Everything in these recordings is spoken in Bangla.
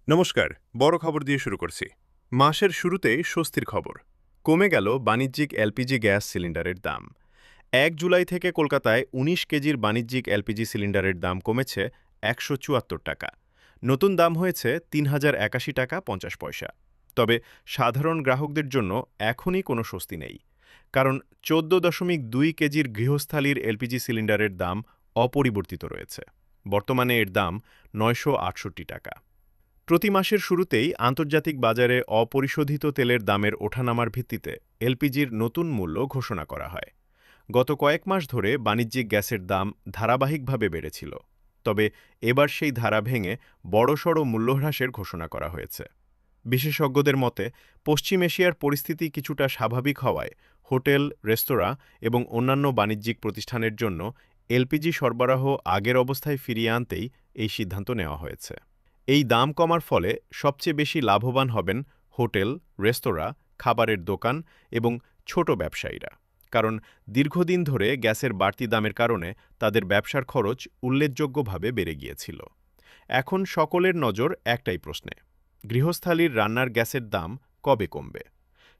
নমস্কার, বড় খবর দিয়ে শুরু করছি। মাসের শুরুতেই স্বস্তির খবর। কমে গেল বাণিজ্যিক এলপিজি গ্যাস সিলিন্ডারের দাম। ১ জুলাই থেকে কলকাতায় ১৯ কেজির বাণিজ্যিক এলপিজি সিলিন্ডারের দাম কমেছে ১৭৪ টাকা। নতুন দাম হয়েছে ৩,০৮১ টাকা ৫০ পয়সা। তবে সাধারণ গ্রাহকদের জন্য এখনই কোনো স্বস্তি নেই। কারণ ১৪.২ কেজির গৃহস্থালির এলপিজি সিলিন্ডারের দাম অপরিবর্তিত রয়েছে। বর্তমানে এর দাম ৯৬৮ টাকা। প্রতি মাসের শুরুতেই আন্তর্জাতিক বাজারে অপরিশোধিত তেলের দামের ওঠানামার ভিত্তিতে এলপিজির নতুন মূল্য ঘোষণা করা হয়। গত কয়েক মাস ধরে বাণিজ্যিক গ্যাসের দাম ধারাবাহিকভাবে বেড়েছিল। তবে এবার সেই ধারা ভেঙে বড়সড় মূল্যহ্রাসের ঘোষণা করা হয়েছে। বিশেষজ্ঞদের মতে, পশ্চিম এশিয়ার পরিস্থিতি কিছুটা স্বাভাবিক হওয়ায় হোটেল, রেস্তোরাঁ এবং অন্যান্য বাণিজ্যিক প্রতিষ্ঠানের জন্য এলপিজি সরবরাহ আগের অবস্থায় ফিরিয়ে আনতেই এই সিদ্ধান্ত নেওয়া হয়েছে। এই দাম কমার ফলে সবচেয়ে বেশি লাভবান হবেন হোটেল, রেস্তোরাঁ, খাবারের দোকান এবং ছোট ব্যবসায়ীরা। কারণ দীর্ঘদিন ধরে গ্যাসের বাড়তি দামের কারণে তাদের ব্যবসার খরচ উল্লেখযোগ্যভাবে বেড়ে গিয়েছিল। এখন সকলের নজর একটাই প্রশ্নে: গৃহস্থালির রান্নার গ্যাসের দাম কবে কমবে?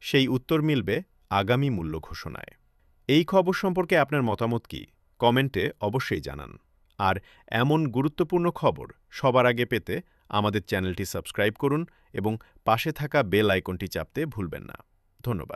সেই উত্তর মিলবে আগামী মূল্য ঘোষণায়। এই খবর সম্পর্কে আপনার মতামত কি? কমেন্টে অবশ্যই জানান। আর এমন গুরুত্বপূর্ণ খবর সবার আগে পেতে আমাদের চ্যানেলটি সাবস্ক্রাইব করুন এবং পাশে থাকা বেল আইকনটি চাপতে ভুলবেন না। ধন্যবাদ।